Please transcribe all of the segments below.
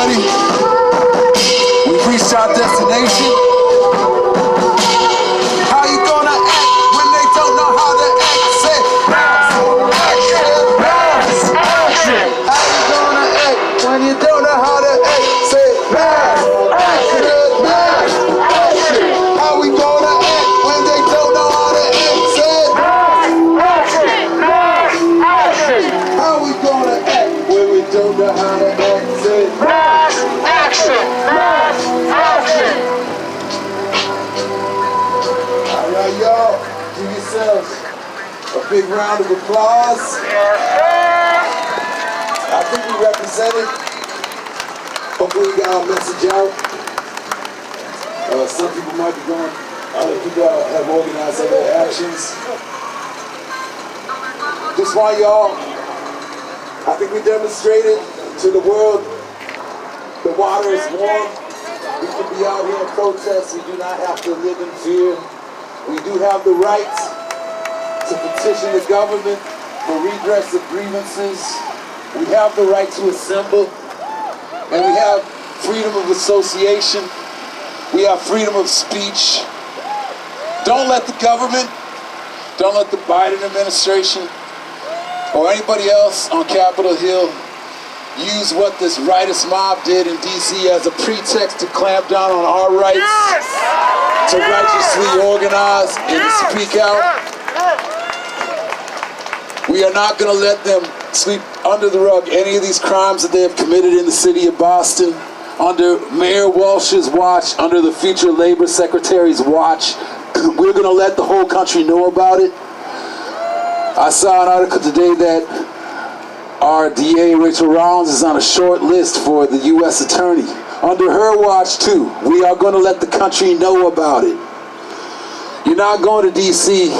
everybody. We've reached our destination. How you gonna act when they don't know how to act? Say, mass action. How you gonna act when you don't know how to act? Say, mass action. How we gonna act when they don't know how to act? Say, mass action. How we gonna act when we don't know how to act? Say, mass action. All right, y'all, give yourselves a big round of applause. I think we represented. Hopefully we got our message out. Some people might be going, other people have organized other actions. Just want y'all, I think we demonstrated to the world the water is warm. We can be out here and protest. We do not have to live in fear. We do have the right to petition the government for redress of grievances. We have the right to assemble. And we have freedom of association. We have freedom of speech. Don't let the government, don't let the Biden administration or anybody else on Capitol Hill use what this rightist mob did in D.C. as a pretext to clamp down on our rights, to righteously organize and to speak out. We are not going to let them sweep under the rug any of these crimes that they have committed in the city of Boston. Under Mayor Walsh's watch, under the future Labor Secretary's watch, we're going to let the whole country know about it. I saw an article today that our DA, Rachel Rollins, is on a short list for the U.S. Attorney. Under her watch, too, we are going to let the country know about it. You're not going to D.C.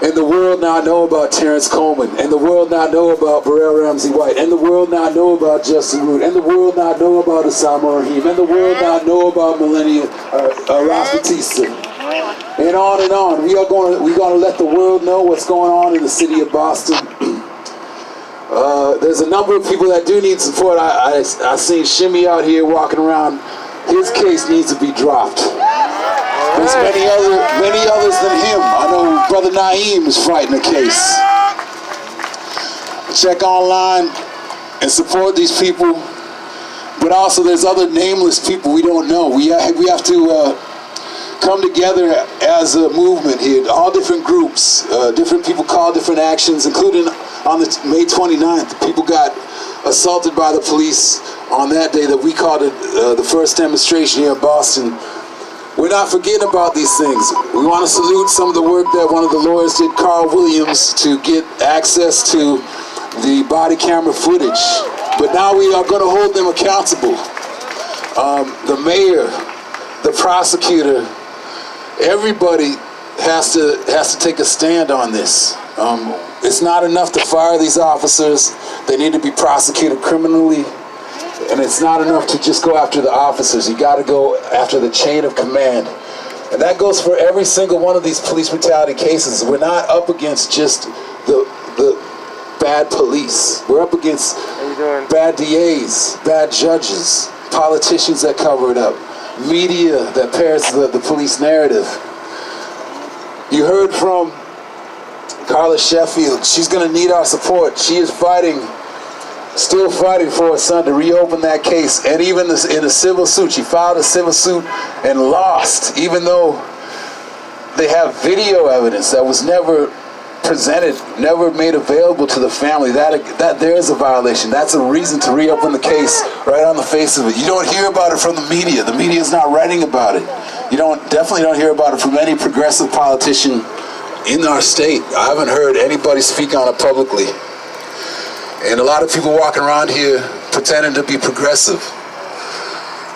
and the world not know about Terrence Coleman, and the world not know about Burrell Ramsey White, and the world not know about Justin Root, and the world not know about Osama Rahim, and the world not know about Ross Batista, and on and on. We're going to let the world know what's going on in the city of Boston. There's a number of people that do need support. I seen Shimmy out here walking around. His case needs to be dropped. There's many others than him. I know Brother Naeem is fighting a case. Check online and support these people. But also there's other nameless people we don't know. We have to come together as a movement here. All different groups, different people call different actions, including on the May 29th. People got assaulted by the police on that day that we called it the first demonstration here in Boston. We're not forgetting about these things. We want to salute some of the work that one of the lawyers did, Carl Williams, to get access to the body camera footage. But now we are going to hold them accountable. The mayor, the prosecutor, everybody has to take a stand on this. It's not enough to fire these officers. They need to be prosecuted criminally. And it's not enough to just go after the officers. You got to go after the chain of command. And that goes for every single one of these police brutality cases. We're not up against just the bad police. We're up against bad DAs, bad judges, politicians that cover it up, media that pairs the police narrative. You heard from Carla Sheffield. She's going to need our support. She is still fighting for her son to reopen that case, and even in a civil suit. She filed a civil suit and lost, even though they have video evidence that was never presented, never made available to the family. That there is a violation. That's a reason to reopen the case right on the face of it. You don't hear about it from the media. The media is not writing about it. You definitely don't hear about it from any progressive politician in our state. I haven't heard anybody speak on it publicly. And a lot of people walking around here pretending to be progressive.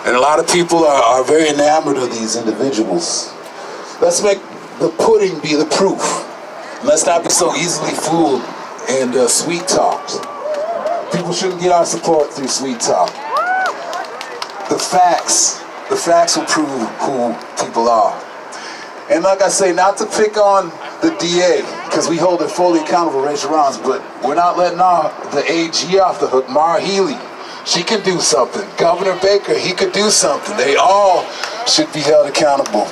And a lot of people are very enamored of these individuals. Let's make the pudding be the proof. Let's not be so easily fooled and sweet-talked. People shouldn't get our support through sweet talk. The facts will prove who people are. And like I say, not to pick on the DA, because we hold her fully accountable, Rachel Rollins, but we're not letting the AG off the hook. Mara Healey, she can do something. Governor Baker, he could do something. They all should be held accountable.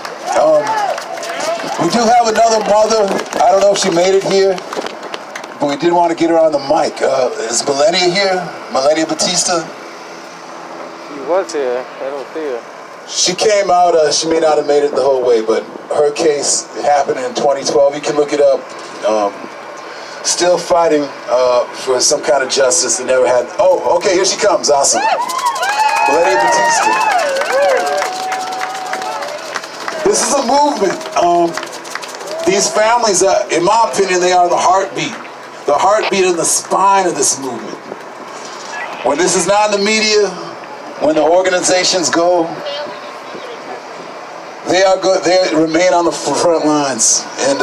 We do have another mother. I don't know if she made it here, but we did want to get her on the mic. Is Melania here? Melania Batista? She was here. I don't see her. She came out, she may not have made it the whole way, but her case happened in 2012. You can look it up. Still fighting for some kind of justice that never had. Oh, okay, here she comes. Awesome. Melania Batista. This is a movement. These families, in my opinion, they are the heartbeat and the spine of this movement. When this is not in the media, when the organizations go, they are good. They remain on the front lines, and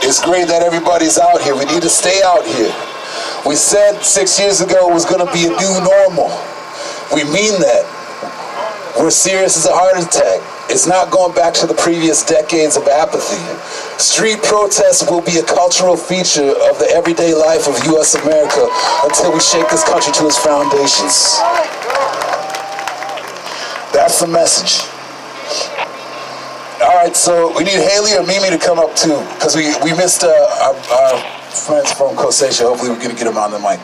it's great that everybody's out here. We need to stay out here. We said 6 years ago it was going to be a new normal. We mean that. We're serious as a heart attack. It's not going back to the previous decades of apathy. Street protests will be a cultural feature of the everyday life of U.S. America until we shake this country to its foundations. That's the message. All right, so we need Haley or Mimi to come up too, because we missed our friends from Kosesha. Hopefully we're going to get them on the mic.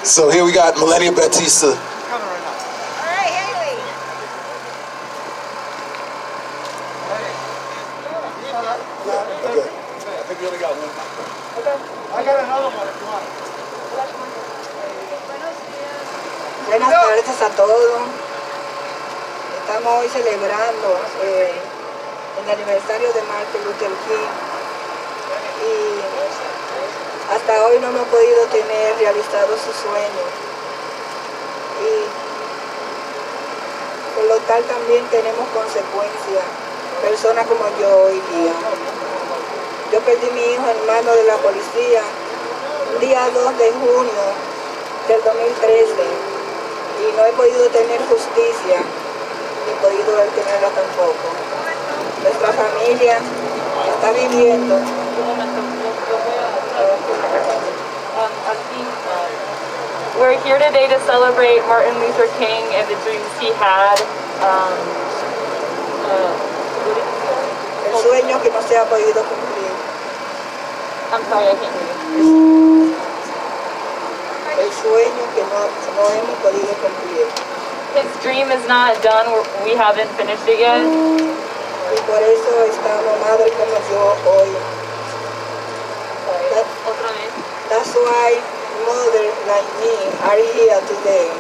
So here we got Melania Batista. Buenas tardes a todos. Estamos hoy celebrando el aniversario de Martin Luther King y hasta hoy no hemos podido tener realizado su sueño. Y por lo tal también tenemos consecuencias, personas como yo hoy día. Yo perdí a mi hijo en manos de la policía el día 2 de junio del 2013 y no he podido tener justicia ni podido tenerla tampoco. Nuestra familia está viviendo. We're here today to celebrate Martin Luther King and the dreams he had. El sueño que no se ha podido cumplir. I'm sorry, I can't hear you. El sueño que no hemos podido cumplir. His dream is not done. We haven't finished it yet. Y por eso estamos madres como yo hoy. That's why mothers like me are here today.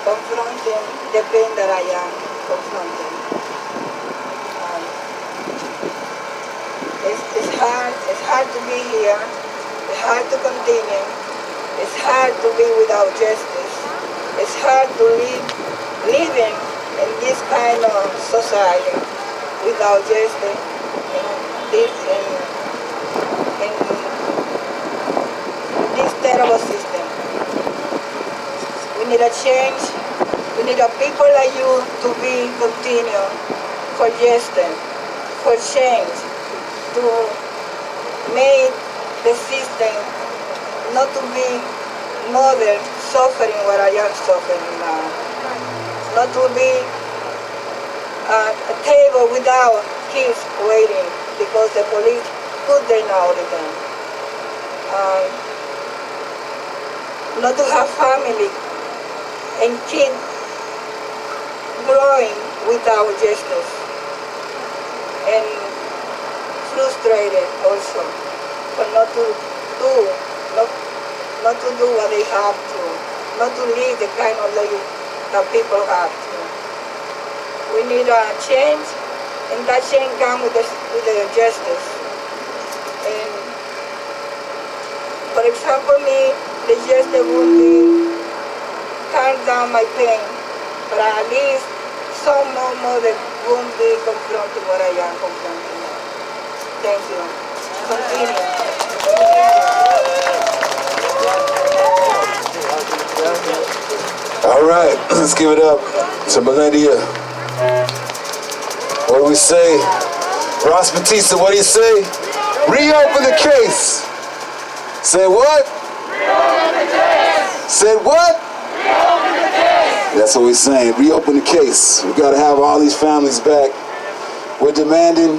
Confronting the pain that I am confronting. It's hard to be here. It's hard to continue. It's hard to be without justice. It's hard to living in this kind of society without justice in this terrible system. We need a change. We need a people like you to be continue for justice, for change, to make the system not to be mother suffering what I am suffering now. Not to be a table without kids waiting because the police put their nose on them. Not to have family and kids growing without justice and frustrated also for not to do what they have to, not to live the kind of life that people have to. We need a change, and that change comes with the justice. And for example, me, the justice would be calm down my pain, but at least some more mother won't be confronting what I am confronting now. Thank you. Continue. All right, let's give it up to Melania. What do we say? Ross Batista, what do you say? Reopen the case. Say what? Said what? That's what we're saying. Reopen the case. We got to have all these families back. We're demanding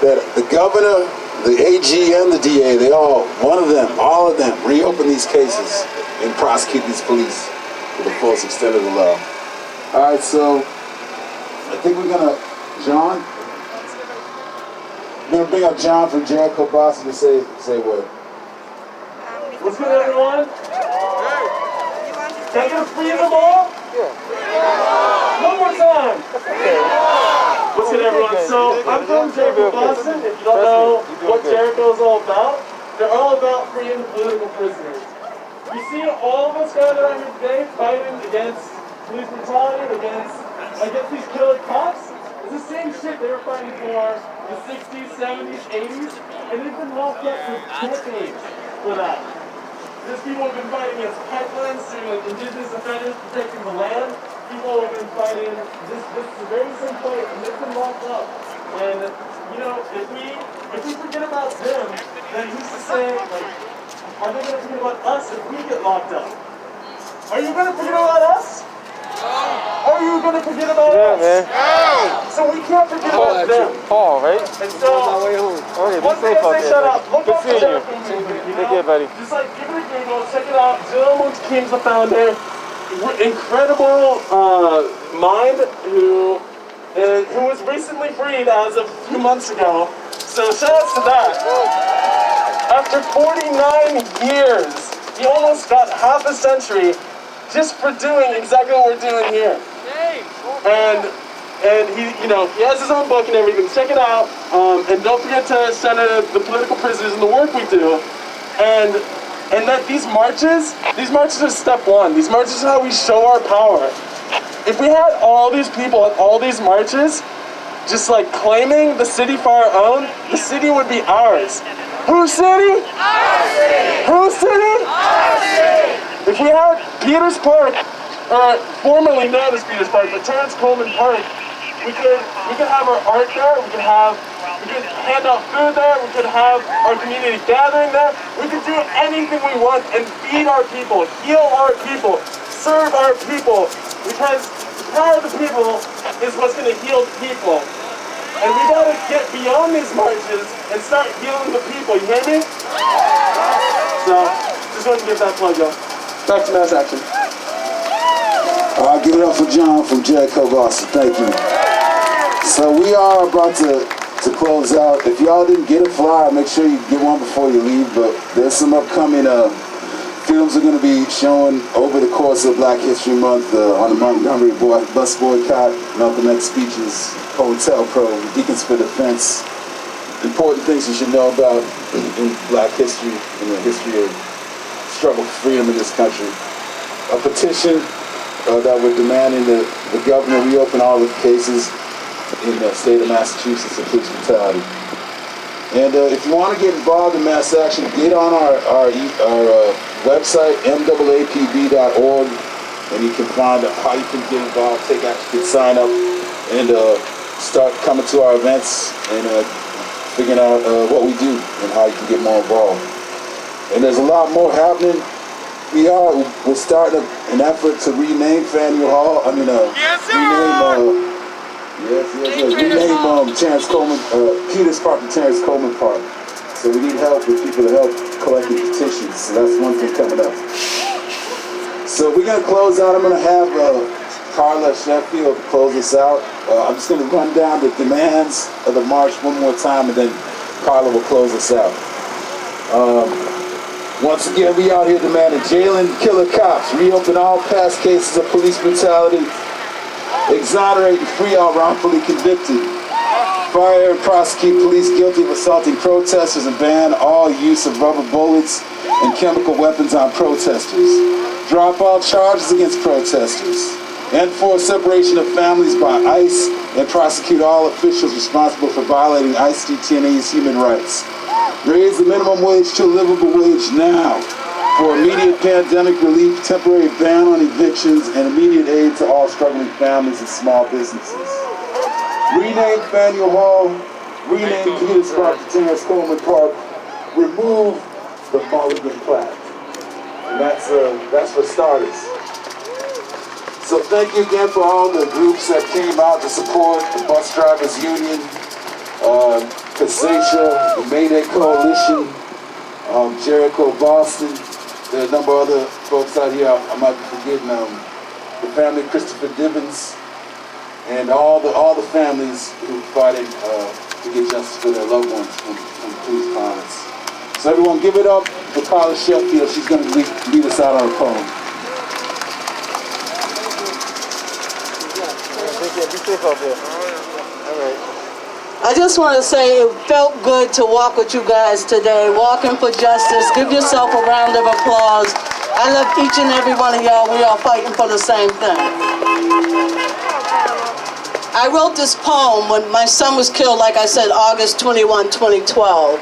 that the governor, the AG, and the DA, they all, one of them, all of them, reopen these cases and prosecute these police to the fullest extent of the law. All right, so I think we're gonna, John? We're gonna bring up John from Jericho Boston to say what? What's good, everyone? Can I get a free in the ball? One more time. What's good, everyone? So, I'm from Jericho Boston. If you don't know what Jericho is all about, they're all about freeing political prisoners. You see all of us gathered out here today fighting against police brutality, against these killer cops. It's the same shit they were fighting for in the 60s, 70s, 80s, and they've been locked up for decades for that. There's people who have been fighting against pipelines, suing indigenous offenders, protecting the land. People have been fighting this is a very simple fight, and they've been locked up. And you know, if we forget about them, then who's to say, like, are they gonna forget about us if we get locked up? Are you gonna forget about us? Are you gonna forget about us? man. So we can't forget about them. Paul, right? And so, Okay, be one thing safe I out say, there. shut up. Look Good up the seeing you. Jericho movement, you Take know? care, buddy. Just like, give it a Google, check it out. Jill King's the founder. Incredible mind who was recently freed as of a few months ago. So shout out to that. After 49 years, he almost got half a century just for doing exactly what we're doing here. And he, you know, he has his own book and everything. Check it out. And don't forget to send the political prisoners and the work we do. And that these marches are step one. These marches are how we show our power. If we had all these people at all these marches, just like claiming the city for our own, the city would be ours. Whose city? Our city! Whose city? Our city! If we had Peters Park, or formerly known as Peters Park, but Terrence Coleman Park, we could have our art there, we could hand out food there, we could have our community gathering there, we could do anything we want and feed our people, heal our people, serve our people, because the power of the people is what's going to heal people. And we got to get beyond these marches and start healing the people, you hear me? So, just wanted to give that plug, y'all. Back to mass action. All right, give it up for John from Jericho Boston. Thank you. So we are about to close out. If y'all didn't get a flyer, make sure you get one before you leave. But there's some upcoming films are going to be showing over the course of Black History Month on the Montgomery bus boycott, Malcolm X speeches, Hotel Pro, Deacons for Defense. Important things you should know about in Black history and the history of struggle for freedom in this country. A petition that we're demanding that the governor reopen all the cases in the state of Massachusetts of police brutality. And if you want to get involved in mass action, get on our website, MAAPB.org, and you can find out how you can get involved, take action, sign up, and start coming to our events and figuring out what we do and how you can get more involved. And there's a lot more happening. We're starting an effort to rename Faneuil Hall. Rename Terrence Coleman, Peters Park to Terrence Coleman Park. So we need help with people to help collecting petitions. So that's one thing coming up. So we're gonna close out. I'm gonna have Carla Sheffield close us out. I'm just gonna run down the demands of the march one more time, and then Carla will close us out. Once again, we out here demanding jailing killer cops, reopen all past cases of police brutality, exonerate and free all wrongfully convicted, fire and prosecute police guilty of assaulting protesters, and ban all use of rubber bullets and chemical weapons on protesters, drop all charges against protesters, enforce separation of families by ICE, and prosecute all officials responsible for violating ICE detainees' human rights. Raise the minimum wage to a livable wage now for immediate pandemic relief, temporary ban on evictions, and immediate aid to all struggling families and small businesses. Rename Faneuil Hall, rename Peters Park to Terrence Coleman Park, remove the mulligan plaque. And that's for starters. So thank you again for all the groups that came out to support the Bus Drivers Union, Kasatia, the Mayday Coalition, Jericho Boston. There are a number of other folks out here I might be forgetting. The family Christopher Divins, and all the families who fighting to get justice for their loved ones from police violence. So everyone give it up for Carla Sheffield. She's going to lead us out on the phone. Be safe out there. All right. I just want to say it felt good to walk with you guys today, walking for justice. Give yourself a round of applause. I love each and every one of y'all. We are fighting for the same thing. I wrote this poem when my son was killed, like I said, August 21, 2012,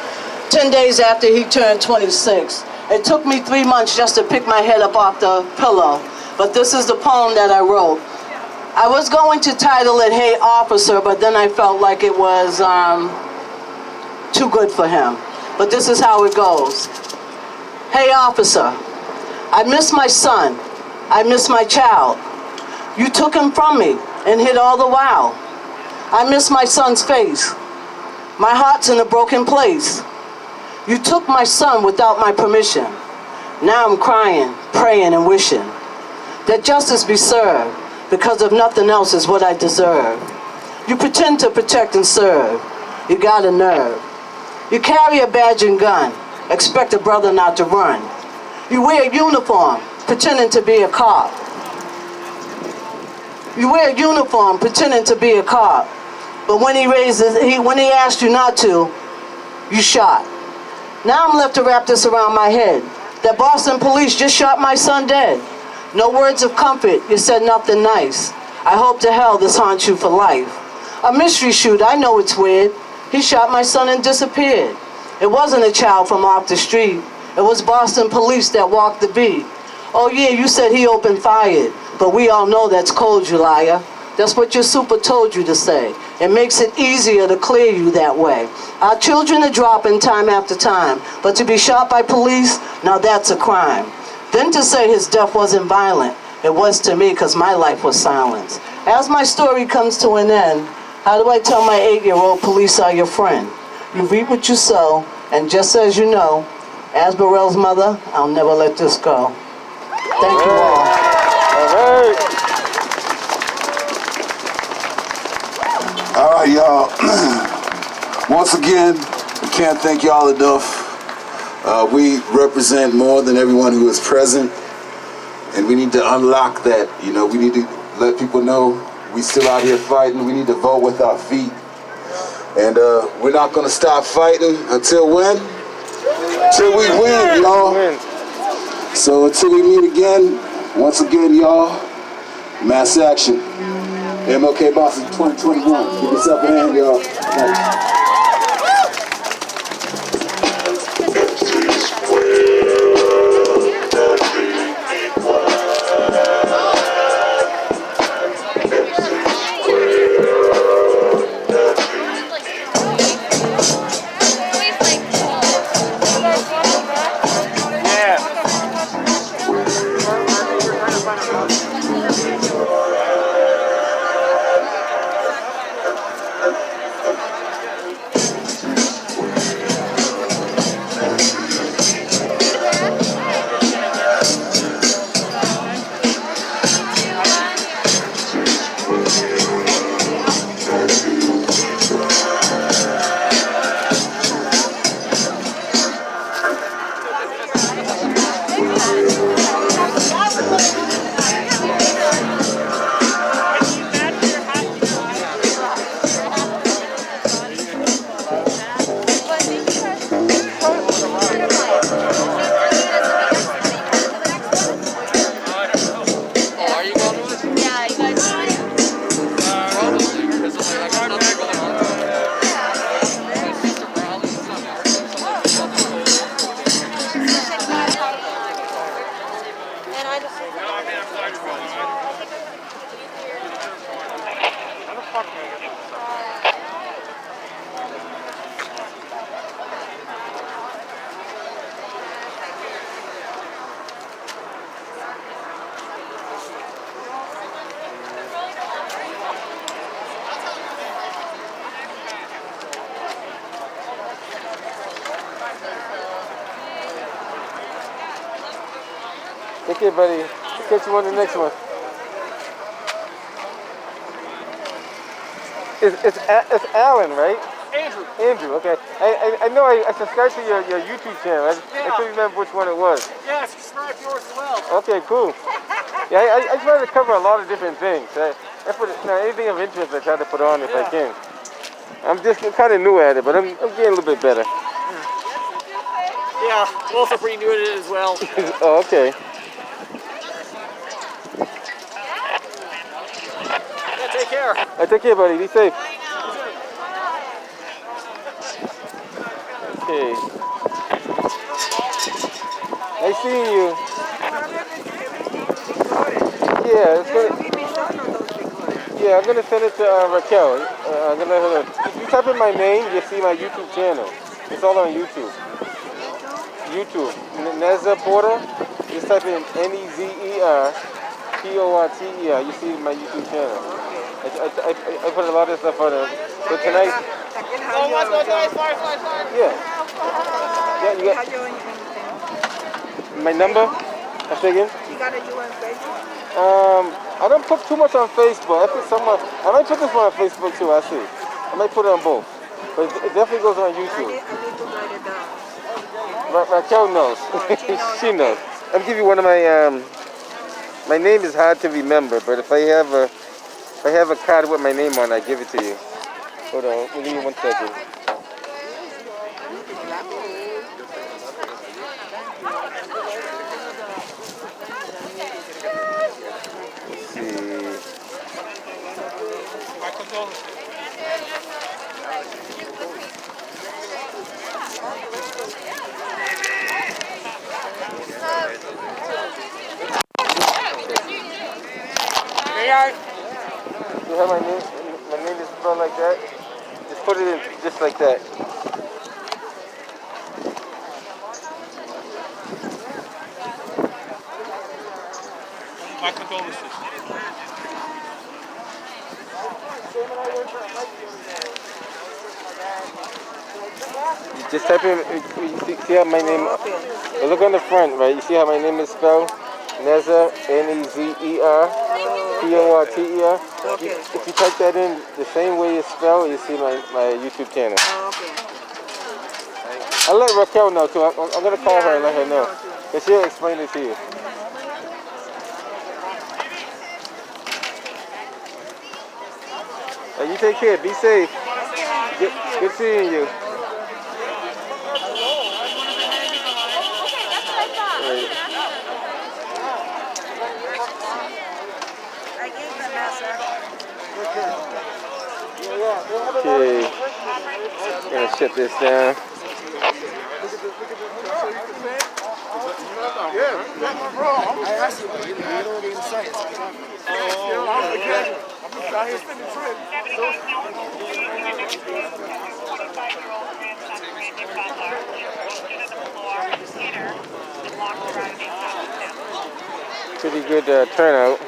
10 days after he turned 26. It took me 3 months just to pick my head up off the pillow, but this is the poem that I wrote. I was going to title it Hey Officer, but then I felt like it was too good for him. But this is how it goes. Hey Officer, I miss my son. I miss my child. You took him from me and hid all the while. I miss my son's face. My heart's in a broken place. You took my son without my permission. Now I'm crying, praying, and wishing that justice be served, because of nothing else is what I deserve. You pretend to protect and serve. You got a nerve. You carry a badge and gun, expect a brother not to run. You wear a uniform, pretending to be a cop. You wear a uniform, pretending to be a cop. But when he asked you not to, you shot. Now I'm left to wrap this around my head. That Boston police just shot my son dead. No words of comfort, you said nothing nice. I hope to hell this haunts you for life. A mystery shoot, I know it's weird. He shot my son and disappeared. It wasn't a child from off the street. It was Boston police that walked the beat. Oh yeah, you said he opened fire, but we all know that's cold, you liar. That's what your super told you to say. It makes it easier to clear you that way. Our children are dropping time after time, but to be shot by police, now that's a crime. Then to say his death wasn't violent, it was to me because my life was silence. As my story comes to an end, how do I tell my 8-year-old police are your friend? You reap what you sow, and just as you know, as Burrell's mother, I'll never let this go. Thank you all. All right, y'all. Once again, we can't thank y'all enough. We represent more than everyone who is present, and we need to unlock that. You know, we need to let people know we still out here fighting. We need to vote with our feet, and we're not going to stop fighting until when? Until we win, y'all. So until we meet again, once again, y'all, mass action. MLK Boston 2021. Give yourself a hand, y'all. Thanks. Take care, buddy. Catch you on the next one. It's Alan, right? Andrew. Andrew, okay. I know I subscribed to your YouTube channel. I couldn't remember which one it was. Yeah, subscribe to yours as well. Okay, cool. Yeah, I try to cover a lot of different things. I put anything of interest I try to put on if I can. I'm just kind of new at it, but I'm getting a little bit better. Yeah, I'm also pretty new at it as well. Oh, okay. Yeah, take care. Take care, buddy. Be safe. Okay. Nice seeing you. Yeah, I'm gonna send it to Raquel. I'm gonna let her. If you type in my name, you'll see my YouTube channel. It's all on YouTube. YouTube. Neza Porter. Just type in NEZER You see my YouTube channel. I put a lot of stuff on it. So tonight. Yeah. Yeah, you got my number? I second. You got to do on Facebook? I don't put too much on Facebook. I might put this one on Facebook too, I see. I might put it on both. But it definitely goes on YouTube. I need to write it down. Raquel knows. She knows. I'll give you one of my name is hard to remember, but if I have a card with my name on, I give it to you. Hold on, give me 1 second. You have my name? My name is spelled like that? Just put it in just like that. My condolences. Just type in, you see how my name, look on the front, right? You see how my name is spelled? Nezer, N-E-Z-E-R-P-O-R-T-E-R. Okay. If you type that in the same way it's spelled, you see my YouTube channel. Okay. I'll let Raquel know too. I'm going to call her and let her know. Because she'll explain it to you. You take care. Be safe. Good seeing you. Okay, gonna shut this down. Pretty good turnout.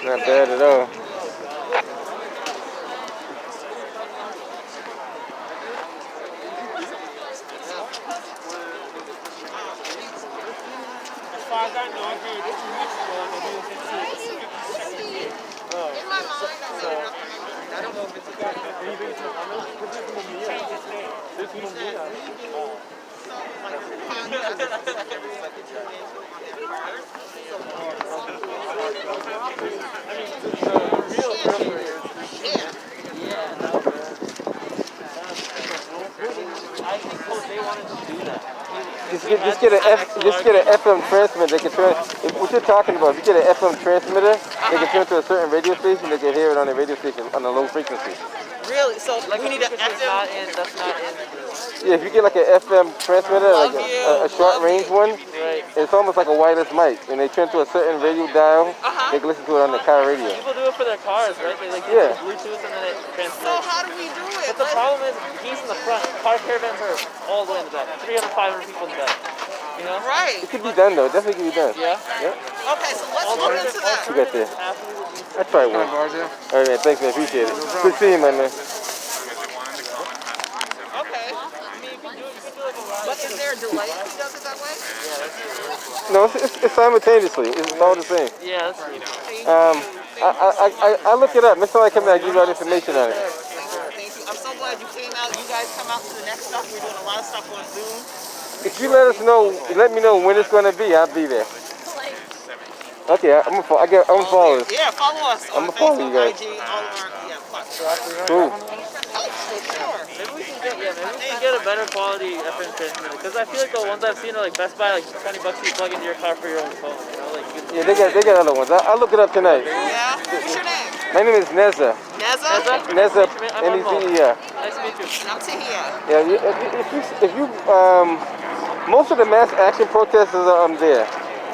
Not bad at all. Just get an FM transmitter. They can turn. What you're talking about? If you get an FM transmitter, they can turn to a certain radio station. They can hear it on the radio station on a low frequency. Really? So like we need an FM. That's not in. Yeah, if you get like an FM transmitter, like a short range one, it's almost like a wireless mic, and they turn to a certain radio dial. They can listen to it on the car radio. People do it for their cars, right? They like Yeah. Bluetooth and then it transmits. So how do we do it? But the problem is, he's in the front. Car caravans are all the way in the back. 300, 500 people in the back. You know? Right. It could be done though. It definitely can be done. Yeah? Yeah. Okay, so let's look into that. You got there. I tried one. All right, man. Thanks, man. Appreciate it. Good seeing you, my man. Okay. But is there a delay if he does it that way? Yeah, that's No, it's simultaneously. It's all the same. Yeah, that's true. I look it up. Next time I come back, I'll give you all the information on it. Thank you. I'm so glad you came out. You guys come out to the next stuff. We're doing a lot of stuff on Zoom. If you let me know when it's gonna be, I'll be there. Okay, I'm gonna follow this. Yeah, follow us on I'ma follow Facebook, you guys. IG, all of our platforms. Cool. Maybe we can get a better quality FM transmitter because I feel like the ones I've seen are like Best Buy, like $20 you plug into your car for your own phone. You know, like Yeah, they got other ones. I'll look it up tonight. Yeah? What's your name? My name is Neza. Neza? Neza, I'm on Mo. N-E-Z-E-R. Nice to meet you. And I'm Tahia. Yeah, if you most of the mass action protesters are there.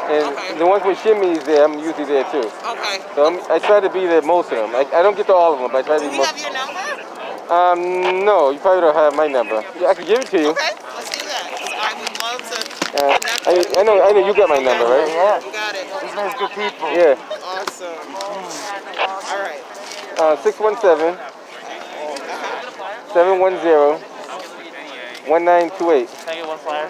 And Okay. the ones with shimmies there, I'm usually there too. Okay. So I try to be there most of them. I don't get to all of them, but I try to Do be we most. have your number? No, you probably don't have my number. Yeah, I can give it to you. Okay, let's do that. 'Cause I would love to connect with you. I know you got my number, right? You got it. These guys good people. Yeah. Awesome. All right. 617 710 1928. Can I get one flyer?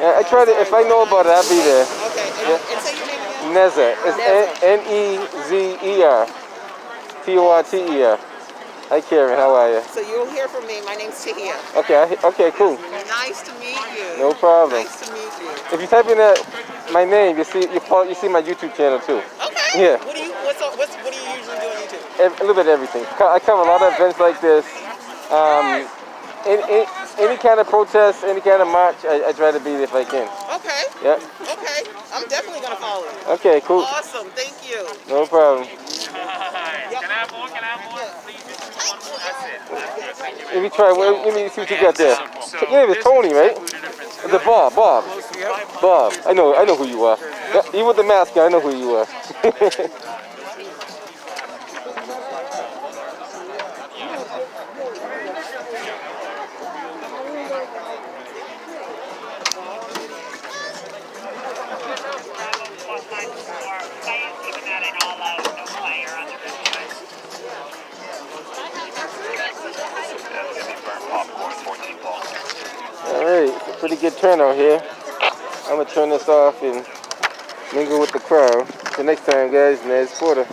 Yeah, I try to, if I know about it, I'll be there. Okay. And say your name again. Neza. It's N-E-Z-E-R. T-O-R-T-E-R. Hi, Karen. How are you? So you'll hear from me. My name's Tahia. Okay, cool. Nice to meet you. No problem. Nice to meet you. If you type in my name, you see my YouTube channel too. Okay. Yeah. What do you usually do on YouTube? A little bit of everything. I cover a lot of events like this. Any kind of protest, any kind of march, I try to be there if I can. Okay. Yep. Okay. I'm definitely gonna follow you. Okay, cool. Awesome. Thank you. No problem. Can I have one? Can I have one? Please, just one more. That's it. Let me try. Let me see what you got there. Your name is Tony, right? The Bob. Bob. I know who you are. You with the mask on, I know who you are. Alright, it's a pretty good turnout here. I'm gonna turn this off and mingle with the crowd. Till next time, guys, Nez Porter.